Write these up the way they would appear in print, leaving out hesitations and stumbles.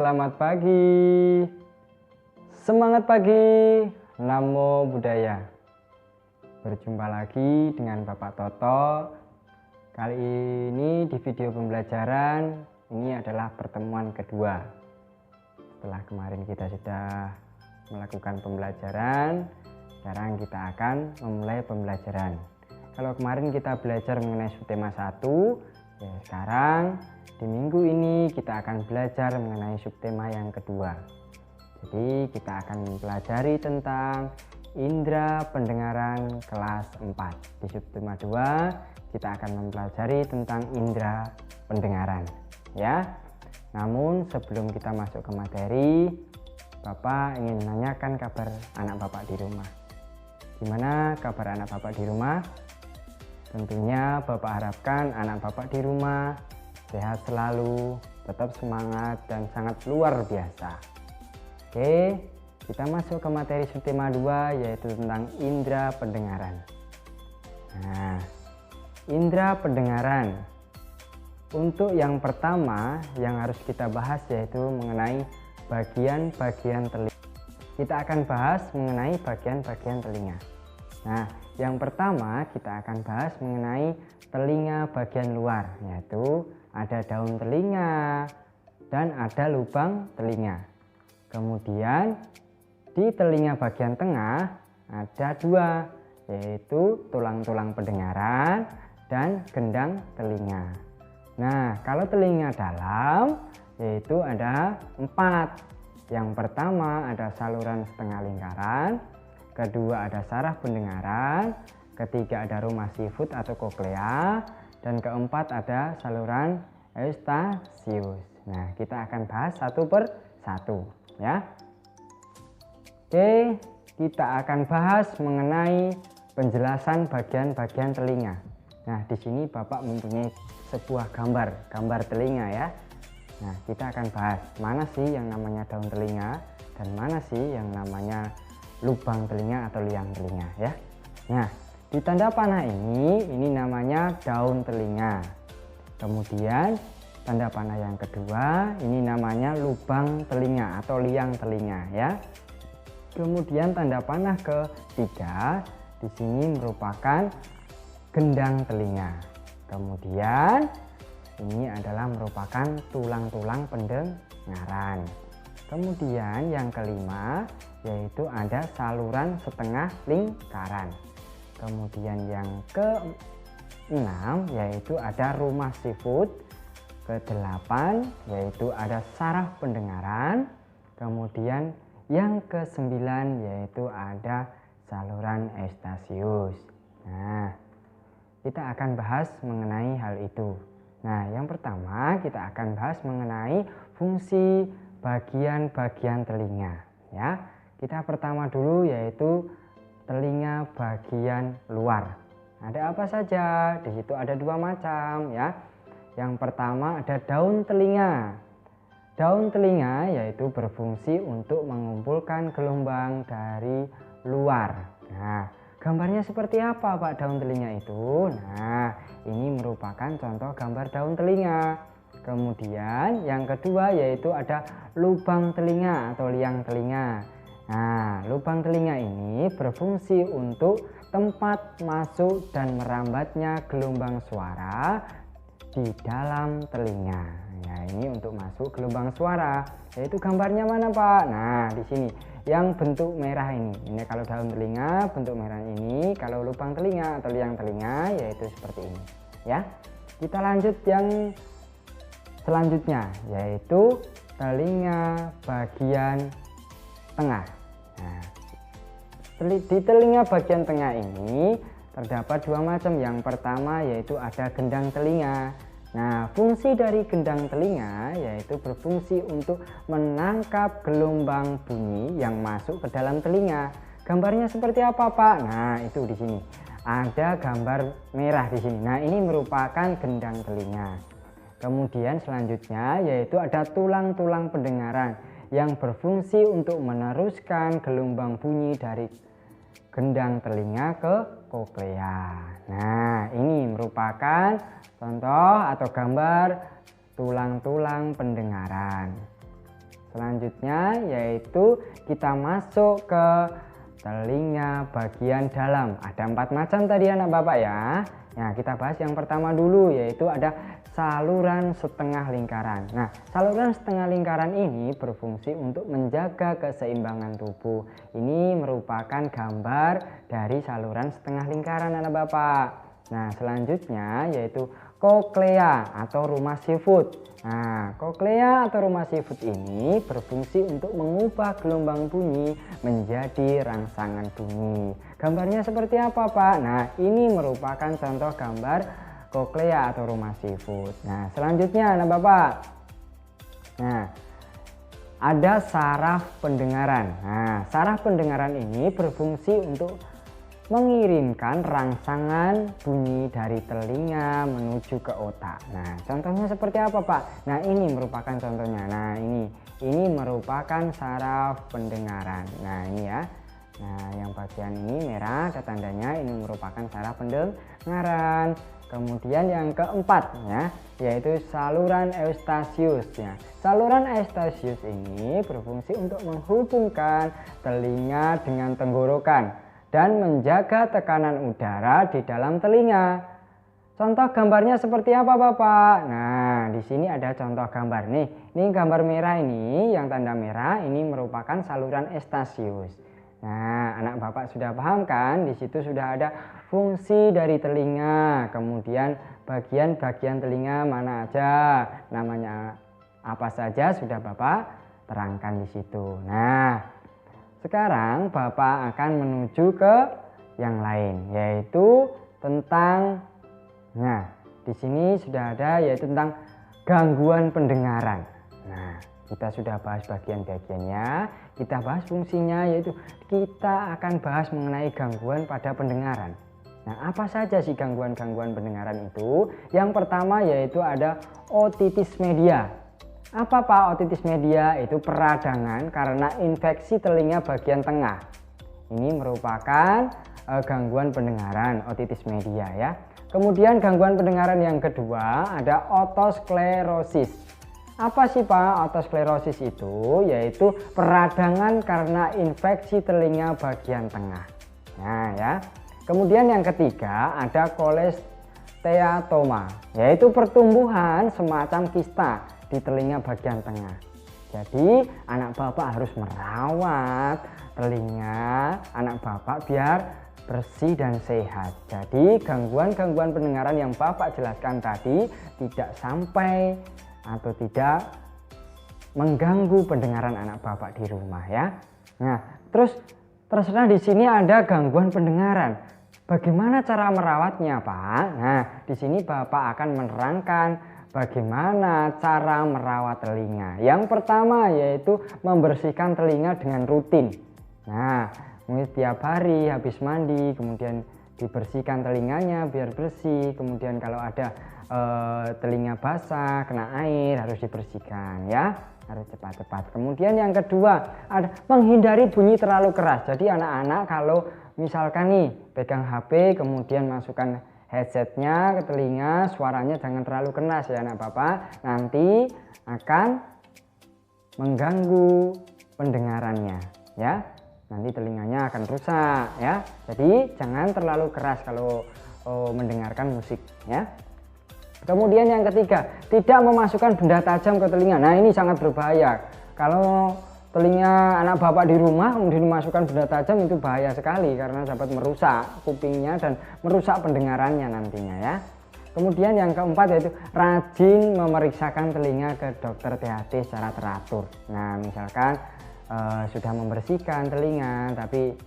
selamat pagi. Semangat pagi, Namo Buddhaya. Berjumpa lagi dengan Bapak Toto. Kali ini di video pembelajaran ini adalah pertemuan kedua. Setelah kemarin kita sudah melakukan pembelajaran, sekarang kita akan memulai pembelajaran. Kalau kemarin kita belajar mengenai subtema 1, ya sekarang di minggu ini kita akan belajar mengenai subtema yang kedua. Jadi kita akan mempelajari tentang indera pendengaran kelas 4. Di subtema 2 kita akan mempelajari tentang indera pendengaran, ya. Namun sebelum kita masuk ke materi, Bapak ingin menanyakan kabar anak Bapak di rumah. Gimana kabar anak Bapak di rumah? Tentunya Bapak harapkan anak Bapak di rumah sehat selalu, tetap semangat dan sangat luar biasa. Oke, kita masuk ke materi subtema 2 yaitu tentang indera pendengaran. Nah, indera pendengaran. Untuk yang pertama yang harus kita bahas yaitu mengenai bagian-bagian telinga. Kita akan bahas mengenai bagian-bagian telinga. Nah, yang pertama kita akan bahas mengenai telinga bagian luar, yaitu ada daun telinga dan ada lubang telinga. Kemudian di telinga bagian tengah ada dua, yaitu tulang-tulang pendengaran dan gendang telinga. Nah, kalau telinga dalam yaitu ada 4. Yang pertama ada saluran setengah lingkaran, kedua ada saraf pendengaran, ketiga ada rumah sifut atau koklea, dan keempat ada saluran eustasius. Nah, kita akan bahas satu per satu, ya. Oke, kita akan bahas mengenai penjelasan bagian-bagian telinga. Nah, di sini Bapak mempunyai sebuah gambar telinga, ya. Nah, kita akan bahas mana sih yang namanya daun telinga dan mana sih yang namanya lubang telinga atau liang telinga, ya. Nah, di tanda panah ini namanya daun telinga. Kemudian tanda panah yang kedua ini namanya lubang telinga atau liang telinga, ya. Kemudian tanda panah ketiga di sini merupakan gendang telinga. Kemudian ini adalah merupakan tulang-tulang pendengaran. Kemudian yang kelima yaitu ada saluran setengah lingkaran. Kemudian yang ke-6 yaitu ada rumah sifut. Ke-8 yaitu ada saraf pendengaran. Kemudian yang ke-9 yaitu ada saluran eustasius. Nah, kita akan bahas mengenai hal itu. Nah, yang pertama kita akan bahas mengenai fungsi bagian-bagian telinga, ya. Kita pertama dulu yaitu telinga bagian luar. Ada apa saja? Di situ ada 2 macam, ya. Yang pertama ada daun telinga. Daun telinga yaitu berfungsi untuk mengumpulkan gelombang dari luar. Nah, gambarnya seperti apa Pak daun telinga itu? Nah, ini merupakan contoh gambar daun telinga. Kemudian yang kedua yaitu ada lubang telinga atau liang telinga. Nah, lubang telinga ini berfungsi untuk tempat masuk dan merambatnya gelombang suara di dalam telinga. Ya, ini untuk masuk gelombang suara. Yaitu gambarnya mana Pak? Nah, di sini yang bentuk merah ini. Ini kalau daun telinga bentuk merah ini, kalau lubang telinga atau liang telinga yaitu seperti ini, ya. Kita lanjut yang selanjutnya yaitu telinga bagian tengah. Nah, di telinga bagian tengah ini terdapat 2 macam. Yang pertama yaitu ada gendang telinga. Nah, fungsi dari gendang telinga yaitu berfungsi untuk menangkap gelombang bunyi yang masuk ke dalam telinga. Gambarnya seperti apa Pak? Nah, itu di sini ada gambar merah di sini. Nah, ini merupakan gendang telinga. Kemudian selanjutnya yaitu ada tulang-tulang pendengaran yang berfungsi untuk meneruskan gelombang bunyi dari gendang telinga ke koklea. Nah, ini merupakan contoh atau gambar tulang-tulang pendengaran. selanjutnya yaitu kita masuk ke telinga bagian dalam. Ada 4 macam tadi anak bapak ya. Nah, kita bahas yang pertama dulu, yaitu ada saluran setengah lingkaran. Nah, saluran setengah lingkaran ini berfungsi untuk menjaga keseimbangan tubuh. Ini merupakan gambar dari saluran setengah lingkaran anak bapak. Nah, selanjutnya yaitu koklea atau rumah sifut. Nah, koklea atau rumah sifut ini berfungsi untuk mengubah gelombang bunyi menjadi rangsangan bunyi. Gambarnya seperti apa, Pak? Nah, ini merupakan contoh gambar koklea atau rumah sifut. Nah, selanjutnya anak bapak. Nah, ada saraf pendengaran. Nah, saraf pendengaran ini berfungsi untuk mengirimkan rangsangan bunyi dari telinga menuju ke otak. Nah, contohnya seperti apa, Pak? Nah, ini merupakan contohnya. Nah, ini merupakan saraf pendengaran. Nah, ini ya. Nah, yang bagian ini merah ada tandanya, ini merupakan saraf pendengaran. Kemudian yang keempat ya, yaitu saluran eustasius ya. Saluran eustasius ini berfungsi untuk menghubungkan telinga dengan tenggorokan dan menjaga tekanan udara di dalam telinga. Contoh gambarnya seperti apa, Bapak? Nah, di sini ada contoh gambar nih. Ini gambar merah ini, yang tanda merah ini merupakan saluran eustasius. Nah, anak Bapak sudah paham kan? Di situ sudah ada fungsi dari telinga, kemudian bagian-bagian telinga mana aja, namanya apa saja sudah Bapak terangkan di situ. Nah, sekarang Bapak akan menuju ke yang lain, yaitu tentang, nah di sini sudah ada yaitu tentang gangguan pendengaran. Nah, kita sudah bahas bagian-bagiannya, kita bahas fungsinya, yaitu kita akan bahas mengenai gangguan pada pendengaran. Nah, apa saja sih gangguan-gangguan pendengaran itu? Yang pertama yaitu ada otitis media. Apa Pak otitis media? Itu peradangan karena infeksi telinga bagian tengah. Ini merupakan gangguan pendengaran otitis media ya. Kemudian gangguan pendengaran yang kedua ada otosklerosis. Apa sih Pak otosklerosis itu? Yaitu peradangan karena infeksi telinga bagian tengah. Nah ya. Kemudian yang ketiga ada kolesteatoma, yaitu pertumbuhan semacam kista di telinga bagian tengah. Jadi anak Bapak harus merawat telinga anak Bapak biar bersih dan sehat. Jadi gangguan-gangguan pendengaran yang Bapak jelaskan tadi tidak sampai atau tidak mengganggu pendengaran anak Bapak di rumah ya. Nah, terserah di sini ada gangguan pendengaran. Bagaimana cara merawatnya, Pak? Nah, di sini Bapak akan menerangkan bagaimana cara merawat telinga. Yang pertama yaitu membersihkan telinga dengan rutin. Nah, mungkin tiap hari habis mandi, kemudian dibersihkan telinganya biar bersih. Kemudian kalau ada telinga basah, kena air harus dibersihkan ya. Harus cepat-cepat. Kemudian yang kedua ada menghindari bunyi terlalu keras. Jadi anak-anak kalau misalkan nih pegang HP kemudian masukkan headsetnya ke telinga, suaranya jangan terlalu keras ya anak Bapak, nanti akan mengganggu pendengarannya ya, nanti telinganya akan rusak ya. Jadi jangan terlalu keras kalau mendengarkan musik ya. Kemudian yang ketiga, tidak memasukkan benda tajam ke telinga. Nah, ini sangat berbahaya. Kalau telinga anak Bapak di rumah kemudian dimasukkan benda tajam, itu bahaya sekali karena dapat merusak kupingnya dan merusak pendengarannya nantinya ya. Kemudian yang keempat yaitu rajin memeriksakan telinga ke dokter THT secara teratur. Nah, misalkan sudah membersihkan telinga tapi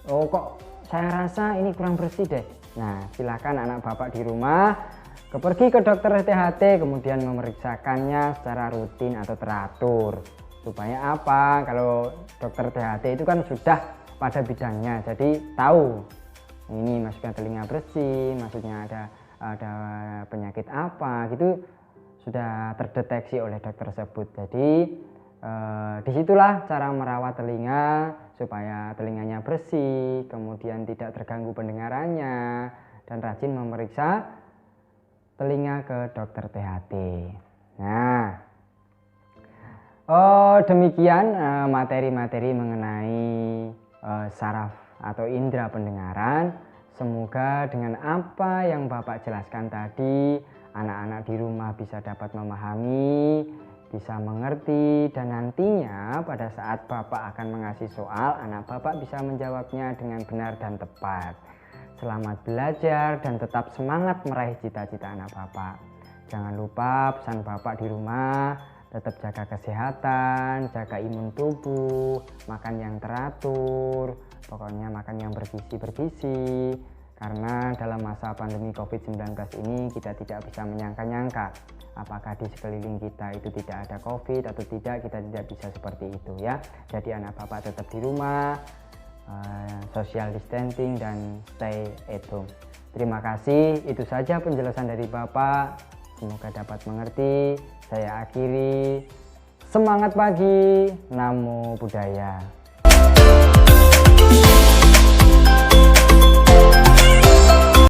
kok saya rasa ini kurang bersih deh. Nah, silakan anak Bapak di rumah pergi ke dokter THT kemudian memeriksakannya secara rutin atau teratur. Supaya apa? Kalau dokter THT itu kan sudah pada bidangnya, jadi tahu ini masuknya telinga bersih, maksudnya ada penyakit apa gitu sudah terdeteksi oleh dokter tersebut. Jadi disitulah cara merawat telinga supaya telinganya bersih, kemudian tidak terganggu pendengarannya, dan rajin memeriksa telinga ke dokter THT. Nah, Demikian materi-materi mengenai saraf atau indera pendengaran. Semoga dengan apa yang Bapak jelaskan tadi, anak-anak di rumah bisa dapat memahami, bisa mengerti, dan nantinya pada saat Bapak akan mengasih soal, anak Bapak bisa menjawabnya dengan benar dan tepat. Selamat belajar dan tetap semangat meraih cita-cita anak Bapak. Jangan lupa pesan Bapak di rumah, tetap jaga kesehatan, jaga imun tubuh, makan yang teratur, pokoknya makan yang bergizi, karena dalam masa pandemi COVID-19 ini kita tidak bisa menyangka-nyangka apakah di sekeliling kita itu tidak ada COVID atau tidak, kita tidak bisa seperti itu ya. Jadi anak Bapak tetap di rumah, social distancing dan stay at home. Terima kasih, itu saja penjelasan dari Bapak, semoga dapat mengerti. Saya akhiri, semangat pagi, Namo Buddhaya.